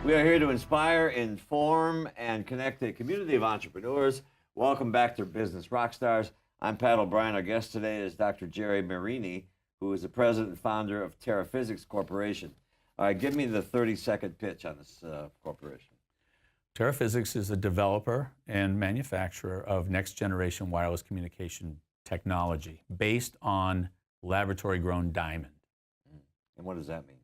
We are here to inspire, inform, and connect a community of entrepreneurs. Welcome back to Business Rockstars. I'm Pat O'Brien. Our guest today is Dr. Jerry Mearini, who is the president and founder of Teraphysics Corporation. All right, give me the 30-second pitch on this corporation. Teraphysics is a developer and manufacturer of next-generation wireless communication technology based on laboratory-grown diamond. And what does that mean?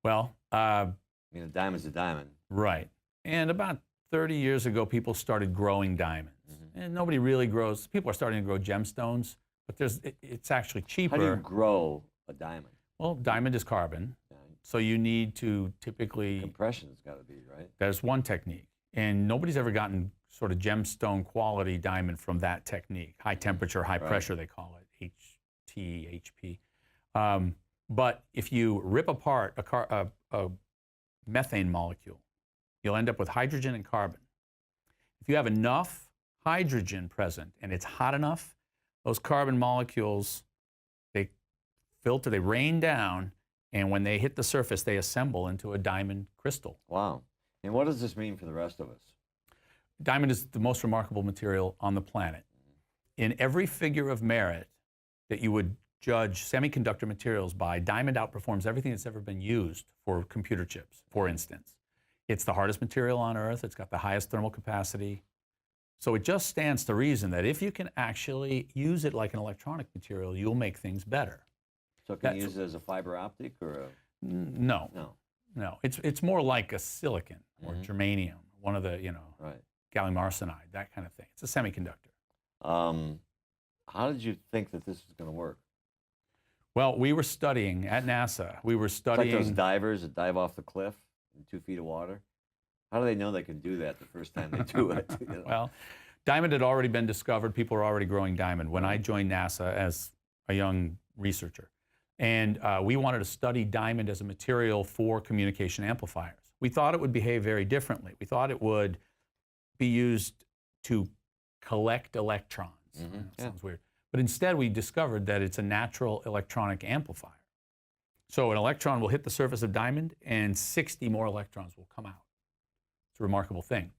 Well, I mean, a diamond's a diamond. right. And about 30 years ago, people started growing diamonds. And nobody really grows. People are starting to grow gemstones, but it's actually cheaper. How do you grow a diamond? Well, diamond is carbon, so you need to typically... Compression's got to be, right? There's one technique. And nobody's ever gotten sort of gemstone quality diamond from that technique. High temperature, high pressure, they call it, HP. But if you rip apart a methane molecule, you'll end up with hydrogen and carbon. If you have enough hydrogen present and it's hot enough, those carbon molecules, they filter, they rain down, and when they hit the surface, they assemble into a diamond crystal. Wow. And what does this mean for the rest of us? Diamond is the most remarkable material on the planet. In every figure of merit that you would judge semiconductor materials by, diamond outperforms everything that's ever been used for computer chips, for instance. It's the hardest material on Earth. It's got the highest thermal capacity. So it just stands to reason that if you can actually use it like an electronic material, you'll make things better. So can you use it as a fiber optic or a... No. No, it's more like a silicon or germanium, one of the, gallium arsenide, that kind of thing. It's a semiconductor. How did you think that this was going to work? Well, we were studying at NASA. We were studying... It's like those divers that dive off the cliff in 2 feet of water. How do they know they can do that the first time they do it? Well, diamond had already been discovered. People were already growing diamond when I joined NASA as a young researcher. And we wanted to study diamond as a material for communication amplifiers. We thought it would behave very differently. We thought it would be used to collect electrons. Sounds weird. But instead, we discovered that it's a natural electronic amplifier. So an electron will hit the surface of diamond, and 60 more electrons will come out. It's a remarkable thing.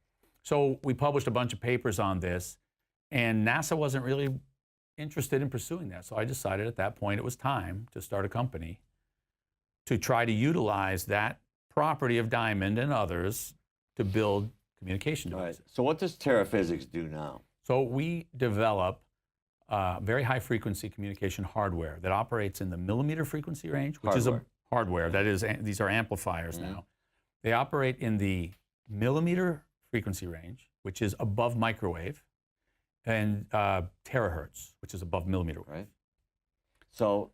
So we published a bunch of papers on this, and NASA wasn't really interested in pursuing that. So I decided at that point it was time to start a company to try to utilize that property of diamond and others to build communication devices. Right. So what does Teraphysics do now? So we develop very high frequency communication hardware that operates in the millimeter frequency range, which is a hardware. That is, these are amplifiers now. They operate in the millimeter frequency range, which is above microwave, and terahertz, which is above millimeter wave. Right. So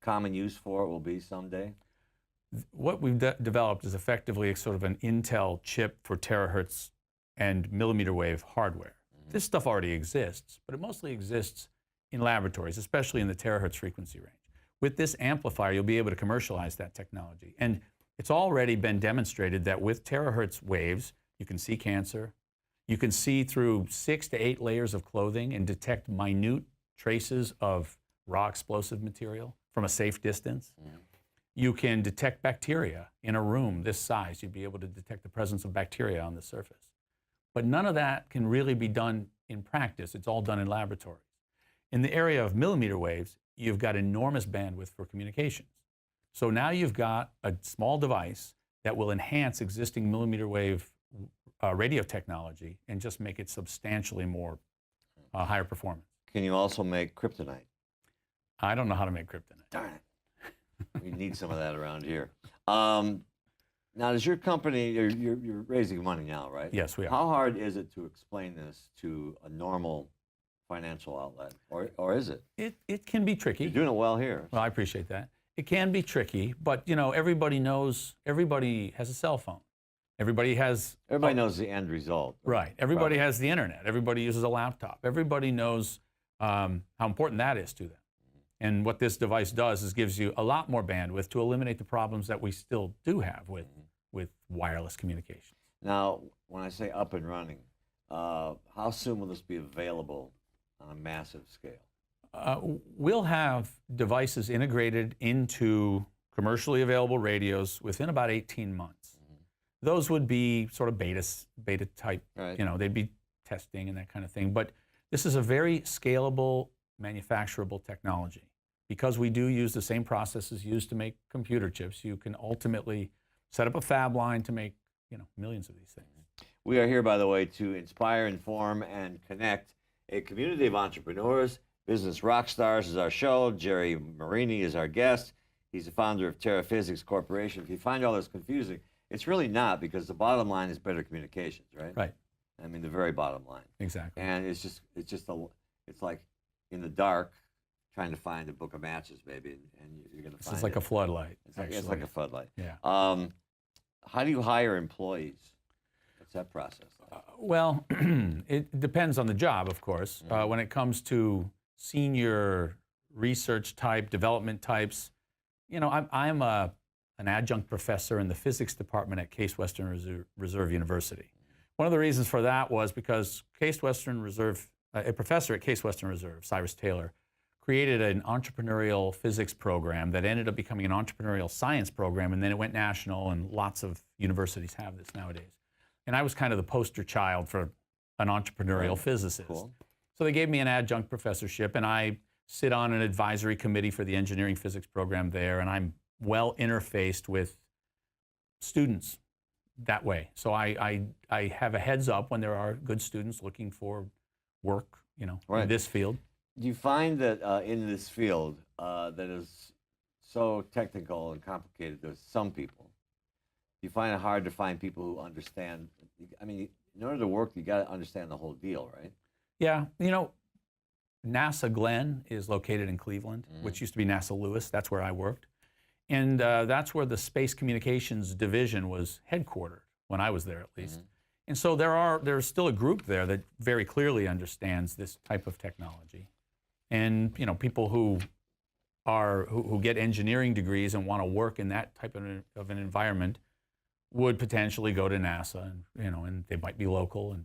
common use for it will be someday? What we've developed is effectively sort of an Intel chip for terahertz and millimeter wave hardware. This stuff already exists, but it mostly exists in laboratories, especially in the terahertz frequency range. With this amplifier, you'll be able to commercialize that technology. And it's already been demonstrated that with terahertz waves, you can see cancer. You can see through 6 to 8 layers of clothing and detect minute traces of raw explosive material from a safe distance. You can detect bacteria in a room this size. You'd be able to detect the presence of bacteria on the surface. But none of that can really be done in practice. It's all done in laboratories. In the area of millimeter waves, you've got enormous bandwidth for communications. So now you've got a small device that will enhance existing millimeter wave radio technology and just make it substantially more higher performance. Can you also make kryptonite? I don't know how to make kryptonite. Darn it. We need some of that around here. Now, does your company, you're raising money now, right? Yes, we are. How hard is it to explain this to a normal financial outlet, or is it? It can be tricky. You're doing it well here. Well, I appreciate that. It can be tricky, but everybody knows, everybody has a cell phone. Everybody knows the end result. Right. Everybody has the internet. Everybody uses a laptop. Everybody knows how important that is to them. And what this device does is gives you a lot more bandwidth to eliminate the problems that we still do have with wireless communications. Now, when I say up and running, how soon will this be available on a massive scale? We'll have devices integrated into commercially available radios within about 18 months. those would be sort of beta type, Right. you know, they'd be testing and that kind of thing. But this is a very scalable, manufacturable technology. Because we do use the same processes used to make computer chips, you can ultimately set up a fab line to make, you know, millions of these things. We are here, by the way, to inspire, inform, and connect a community of entrepreneurs. Business rock stars is our show. Jerry Mearini is our guest. He's the founder of Teraphysics Corporation. If you find all this confusing, it's really not, because the bottom line is better communications, right? Right. I mean, the very bottom line. Exactly. And it's like in the dark, trying to find a book of matches, maybe, and you're going to find It's like a floodlight. It's like a floodlight. Yeah. How do you hire employees? What's that process like? Well, it depends on the job, of course. When it comes to senior research type, development types, you know, I'm an adjunct professor in the physics department at Case Western Reserve University. One of the reasons for that was because Case Western Reserve, a professor at Case Western Reserve, Cyrus Taylor, created an entrepreneurial physics program that ended up becoming an entrepreneurial science program, and then it went national, and lots of universities have this nowadays. And I was kind of the poster child for an entrepreneurial physicist. Cool. So they gave me an adjunct professorship, and I sit on an advisory committee for the engineering physics program there, and I'm well interfaced with students that way. So I have a heads up when there are good students looking for work, you know, in this field. Do you find that in this field that is so technical and complicated to some people, do you find it hard to find people who understand? I mean, in order to work, you got to understand the whole deal, right? Yeah, you know, NASA Glenn is located in Cleveland, which used to be NASA Lewis. That's where I worked. And that's where the Space Communications Division was headquartered, when I was there at least. And so there's still a group there that very clearly understands this type of technology. And, you know, people who get engineering degrees and want to work in that type of an environment would potentially go to NASA, and, you know, and they might be local. And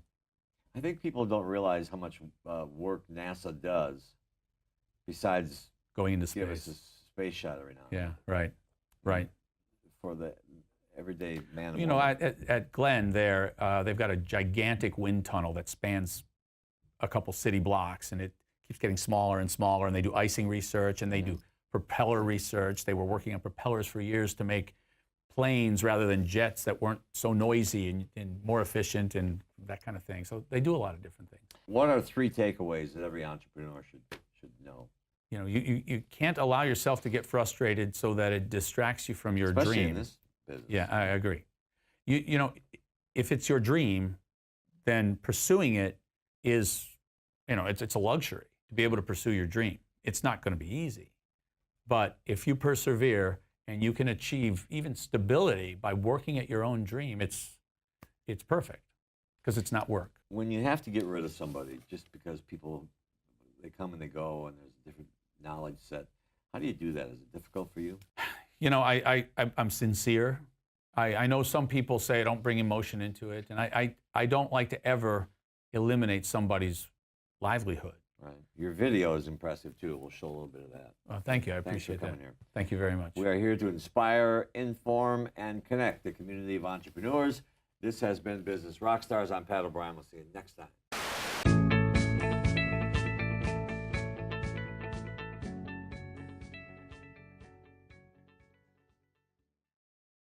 I think people don't realize how much work NASA does besides going into give us space. a space shot every now and Yeah, then. right. For the everyday man and You know, woman. at Glenn there, they've got a gigantic wind tunnel that spans a couple city blocks, and it keeps getting smaller and smaller, and they do icing research, and they do propeller research. They were working on propellers for years to make planes rather than jets that weren't so noisy and more efficient and that kind of thing. So they do a lot of different things. What are 3 takeaways that every entrepreneur should know? You know, you can't allow yourself to get frustrated so that it distracts you from your Especially dream. in this business. Yeah, I agree. You know, if it's your dream, then pursuing it is, you know, it's a luxury to be able to pursue your dream. It's not going to be easy. But if you persevere and you can achieve even stability by working at your own dream, it's perfect, because it's not work. When you have to get rid of somebody just because people, they come and they go and there's a different knowledge set, how do you do that? Is it difficult for you? You know, I'm sincere. I know some people say don't bring emotion into it, and I don't like to ever eliminate somebody's livelihood. Right. Your video is impressive too. We'll show a little bit of that. Thank you. I Thanks for appreciate that. coming here. Thank you very much. We are here to inspire, inform, and connect the community of entrepreneurs. This has been Business Rockstars. I'm Pat O'Brien. We'll see you next time.